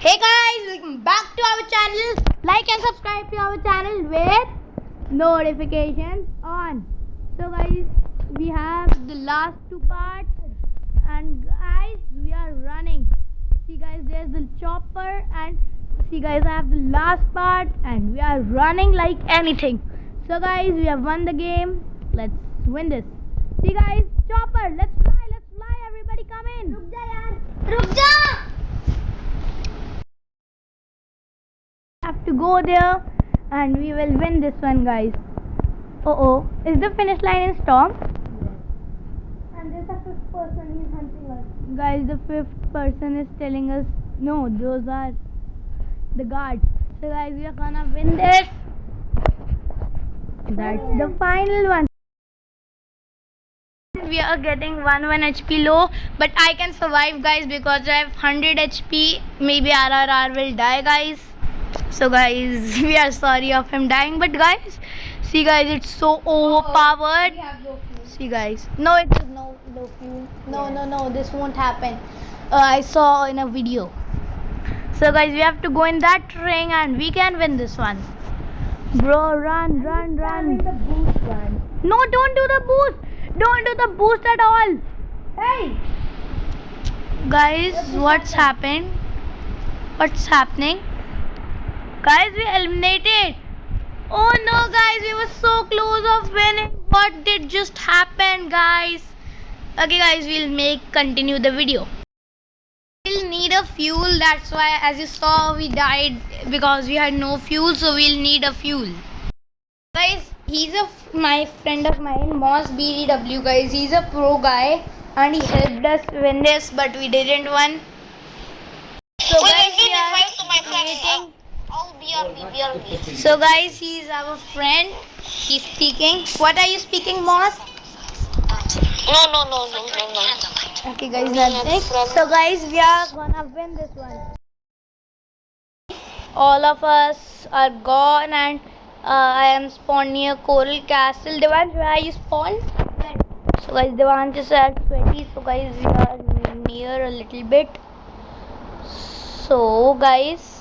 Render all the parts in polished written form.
Hey guys, welcome back to our channel. Like and subscribe to our channel with notifications on. So guys, we have the last two parts and guys, we are running. See guys, there's the chopper and see guys, I have the last part and we are running like anything. So guys, we have won the game. Let's win this. See guys, chopper, let's fly, everybody come in. रुक जा यार, रुक जा. Have to go there and we will win this one guys. Is the finish line in storm? And there's a fifth person is hunting us. Guys, the fifth person is telling us no, those are the guards. So guys, we are gonna win this. That's the final one. We are getting 1 HP low, but I can survive guys because I have 100 HP. Maybe RRR will die guys. So guys, we are sorry of him dying, but guys, see guys, it's so overpowered. See guys, no, it is no fuel. No, this won't happen. I saw in a video. So guys, we have to go in that ring and we can win this one. Bro, run. No, don't do the boost. Don't do the boost at all. Hey. Guys, what's happened? What's happening? Guys, we eliminated. Oh no guys, we were so close of winning. What did just happen guys? Okay guys, we'll continue the video. We'll need a fuel, that's why as you saw we died because we had no fuel, so we'll need a fuel. Guys, he's my friend of mine, Moss BDW guys. He's a pro guy and he helped us win this, but we didn't win. So guys, we are waiting. BRB. So guys, he's our friend. He's speaking. What are you speaking, Moss? No. Okay guys, nothing. So guys, we are gonna win this one. All of us are gone and I am spawned near Coral Castle. Devansh, where are you spawned? So guys, Devansh is at 20. So guys, we are near a little bit. So guys,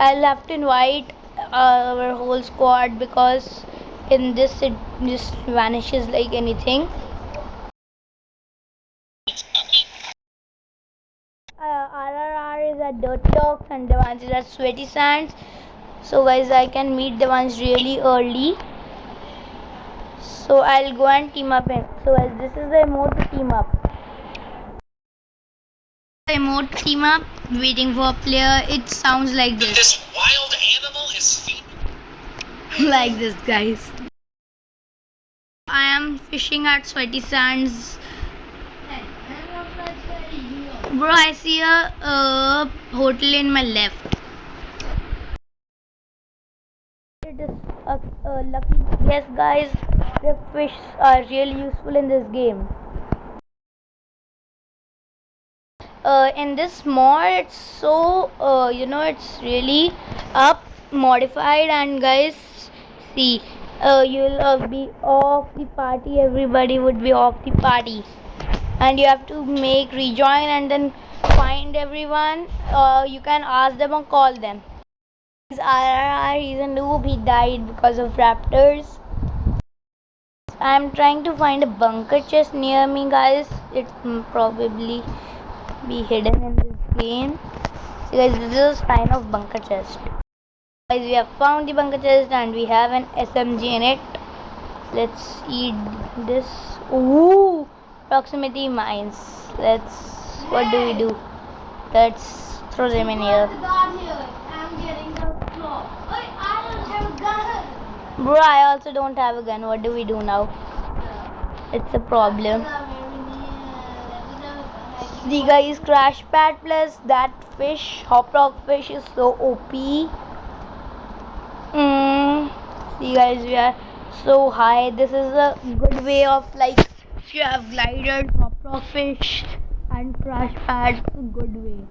I'll have to invite our whole squad because in this it just vanishes like anything. RRR is at Dirty Dogs and Devansh is at Sweaty Sands. So guys, I can meet Devansh really early. So I'll go and team up him. So guys, this is the emote to team up. Emote team up, waiting for a player. It sounds like this. This wild animal is feeding. Like this guys. I am fishing at Sweaty Sands. Bro, I see a hotel in my left. It is a lucky guess guys. The fish are really useful in this game. In this mod, it's so it's really modified, and guys, see, you'll be off the party. Everybody would be off the party, and you have to make rejoin and then find everyone. You can ask them or call them. RRR, he's a noob. He died because of raptors. I'm trying to find a bunker chest near me, guys. It probably be hidden in this game. So guys, this is a sign of bunker chest. Guys, we have found the bunker chest and we have an SMG in it. Let's eat this. Ooh, proximity mines. What do we do? Let's throw them in here. Bro, I also don't have a gun. What do we do now? It's a problem. The guys, crash pad plus that fish, hop rock fish is so OP. See guys, we are so high. This is a good way of, like, if you have gliders, hop rock fish and crash pads, a good way.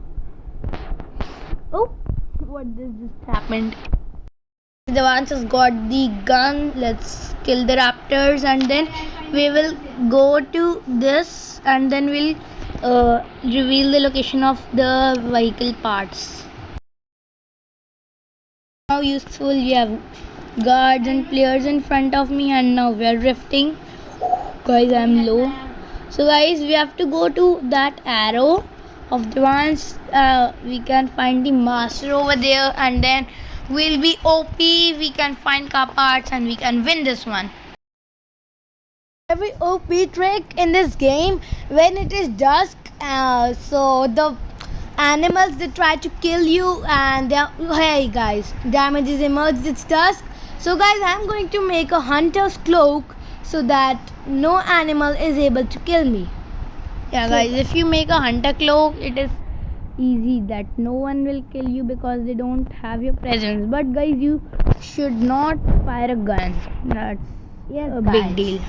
Oh, what this just happened? Devansh has got the gun. Let's kill the raptors and then we will go to this and then we'll reveal the location of the vehicle parts. How useful. You have guards and players in front of me, and now we are drifting. Guys, I'm low. So guys, we have to go to that arrow of the ones. We can find the master over there, and then we'll be OP. We can find car parts, and we can win this one. Every OP trick in this game when it is dusk. So the animals they try to kill you, and hey guys, damage is emerged. It's dusk. So guys, I'm going to make a hunter's cloak so that no animal is able to kill me. Yeah guys, if you make a hunter cloak, it is easy that no one will kill you because they don't have your presence. But guys, you should not fire a gun. That's a big deal.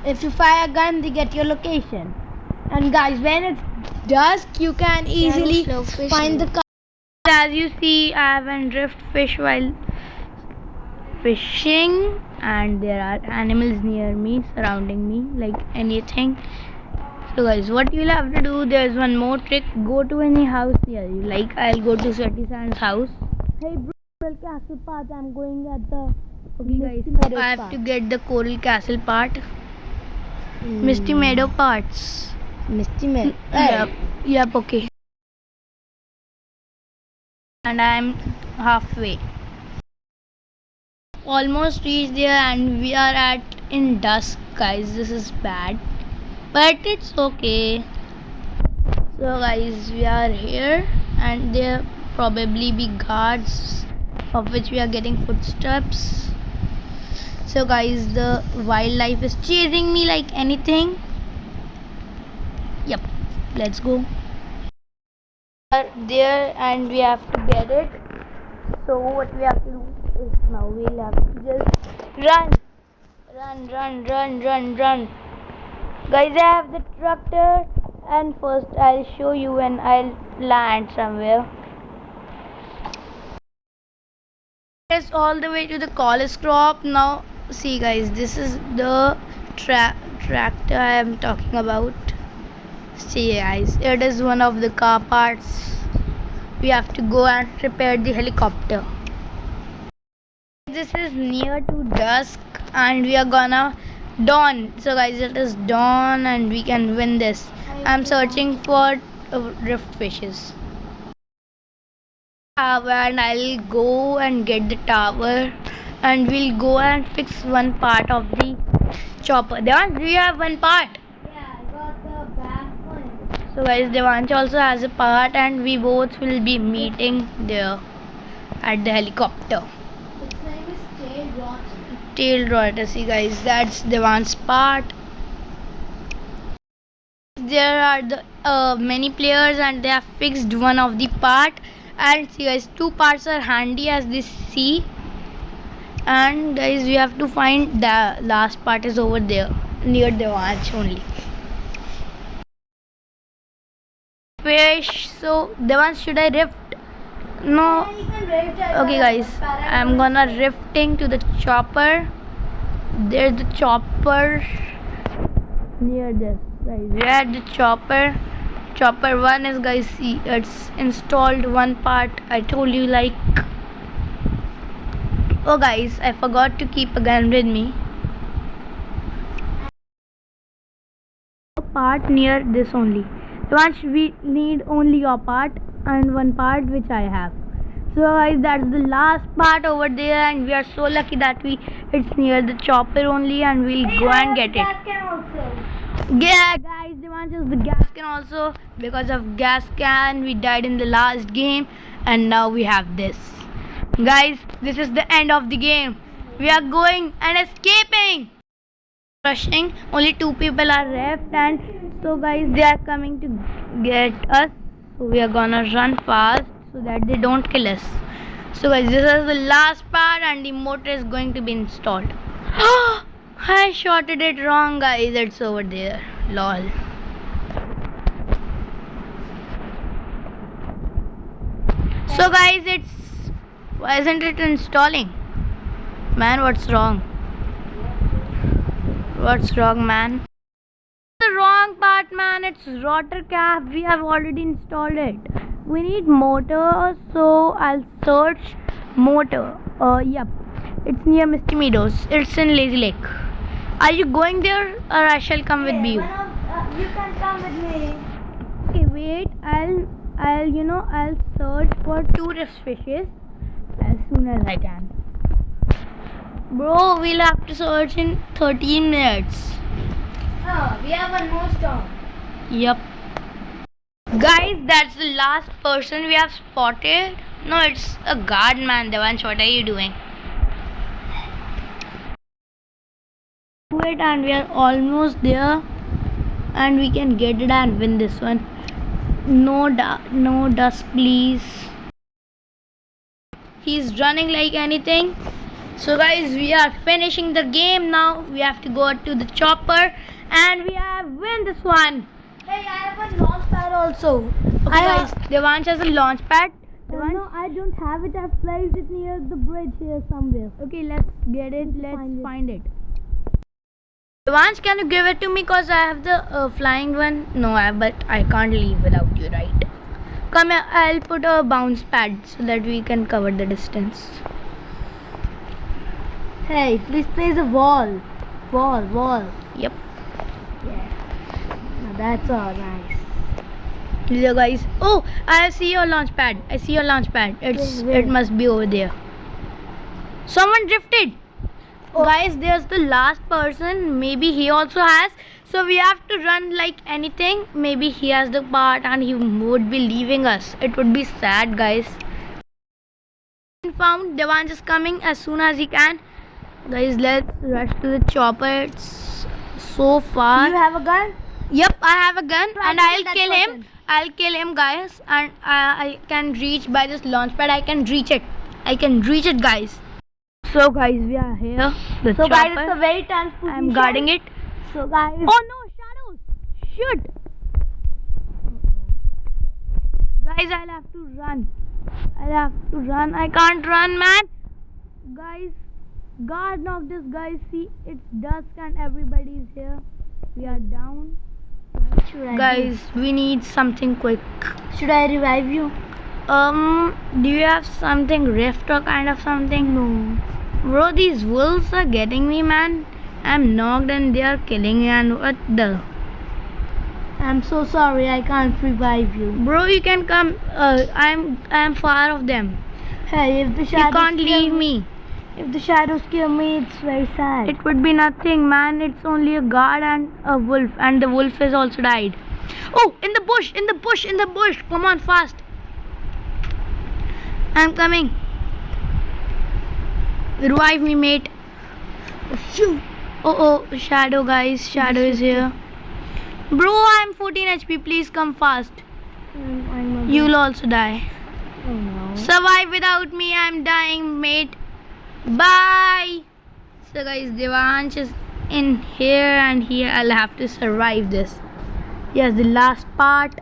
If you fire a gun, they get your location. And guys, when it's dusk, you can easily find the car. As you see, I have a drift fish while fishing, and there are animals near me, surrounding me like anything. So guys, what you'll have to do, there's one more trick. Go to any house near you. Like I'll go to Sweaty Sand's house. Hey bro, Coral Castle part. I'm going at the. Okay guys, I have to get the Coral Castle part. Misty Meadow parts. Misty Meadow. Yep. Okay. And I'm halfway. Almost reached there, and we are in dusk, guys. This is bad, but it's okay. So guys, we are here, and there probably be guards, of which we are getting footsteps. So guys, the wildlife is chasing me like anything. Yep, let's go. We are there, and we have to get it. So what we have to do is now we'll have to just run. Guys, I have the tractor, and first I'll show you when I'll land somewhere. It's all the way to the college crop. Now see guys, this is the tractor I am talking about. See guys, it is one of the car parts. We have to go and repair the helicopter. This is near to dusk, and we are gonna dawn. So guys, it is dawn, and we can win this. I'm searching for drift fishes. And I'll go and get the tower, and we'll go and fix one part of the chopper. Devansh, do you have one part? Yeah, I got the back one. So guys, Devansh also has a part, and we both will be meeting there at the helicopter. Its name is Tail Rotten. Tail rotor. See guys, that's Devansh's part. There are the many players, and they have fixed one of the part. And see guys, two parts are handy as this see. And guys, we have to find the last part is over there near the watch only. Fish. So the one should I rift? No. Okay guys, I'm gonna rifting to the chopper. There's the chopper near this. Guys, we are at the chopper. Chopper 1 is, guys, see, it's installed one part. I told you, like, oh guys, I forgot to keep a gun with me. A part near this only. Once we need only your part and one part which I have. So guys, that's the last part over there, and we are so lucky that it's near the chopper only, and we'll go and get it. Yeah guys, Devansh is the gas can also. Because of gas can, we died in the last game, and now we have this. Guys, this is the end of the game. We are going and escaping. Rushing, only 2 people are left, and so guys, they are coming to get us. So we are gonna run fast so that they don't kill us. So guys, this is the last part, and the motor is going to be installed. I shotted it wrong, guys. It's over there. Lol. So guys, why isn't it installing? Man, what's wrong? What's wrong, man? The wrong part, man. It's rotor cap. We have already installed it. We need motor, so I'll search Motor. Yep. It's near Misty Meadows. It's in Lazy Lake. Are you going there or I shall come with you? You can come with me. Okay, wait. I'll search for tourist fishes as soon as I can. Bro, we'll have to search in 13 minutes. Oh, we have one more stone. Yep. Guys, that's the last person we have spotted. No, it's a guard man. Devansh, what are you doing? Wait, and we are almost there. And we can get it and win this one. No dust, please. He's running like anything. So guys, we are finishing the game now. We have to go to the chopper. And we have win this one. Hey, I have a launch pad also. Okay guys, Devansh has a launch pad. Devansh? No, I don't have it. I've placed it near the bridge here somewhere. Okay, let's get it. Let's find it. Devansh, can you give it to me? Cause I have the flying one. No, but I can't leave without you, right? Come here. I'll put a bounce pad so that we can cover the distance. Hey, please place a wall. Wall. Yep. Now that's all nice. Hello guys. Oh, I see your launch pad. It must be over there. Someone drifted. Oh. Guys, there's the last person. Maybe he also has. So we have to run like anything. Maybe he has the part and he would be leaving us. It would be sad, guys. Found. Devansh is coming as soon as he can. Guys, let's rush to the chopper. It's so far. Do you have a gun? Yep, I have a gun and to I'll kill that kill him. person. I'll kill him, guys, and I can reach by this launch pad. I can reach it, guys. So guys, we are here. The So chopper. guys, it's a very tense position. I'm guarding it. So guys. Oh no, shadows! Shoot! Guys, I'll have to run. I can't run, man. Guys, guard knocked us. Guys, see, it's dusk and everybody's here. We are down. What should I Guys, we need something quick. do? Should I revive you? Do you have something rift or kind of something? No. Bro, these wolves are getting me, man. I'm knocked and they are killing me, and what the? I'm so sorry, I can't revive you. Bro, you can come. I'm far of them. Hey, if the You shadows can't kill leave me. If the shadows kill me, it's very sad. It would be nothing, man. It's only a guard and a wolf, and the wolf has also died. Oh, in the bush. Come on, fast. I'm coming. Revive me, mate. Shoot. Oh, shadow, guys. Shadow is here. Bro, I'm 14 HP. Please come fast. You'll also die. Oh no. Survive without me. I'm dying, mate. Bye. So guys, Devansh is in here and here. I'll have to survive this. Yes, the last part.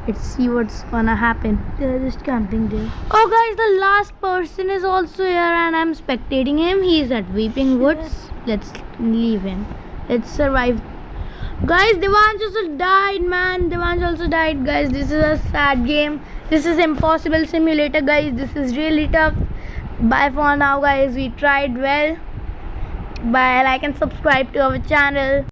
Let's see what's gonna happen. They're just camping there. Oh guys, the last person is also here and I'm spectating him. He's at Weeping Woods. Let's leave him. Let's survive. Guys, Devansh also died, man. Devansh also died, guys. This is a sad game. This is Impossible Simulator, guys. This is really tough. Bye for now, guys. We tried well. Bye. Like and subscribe to our channel.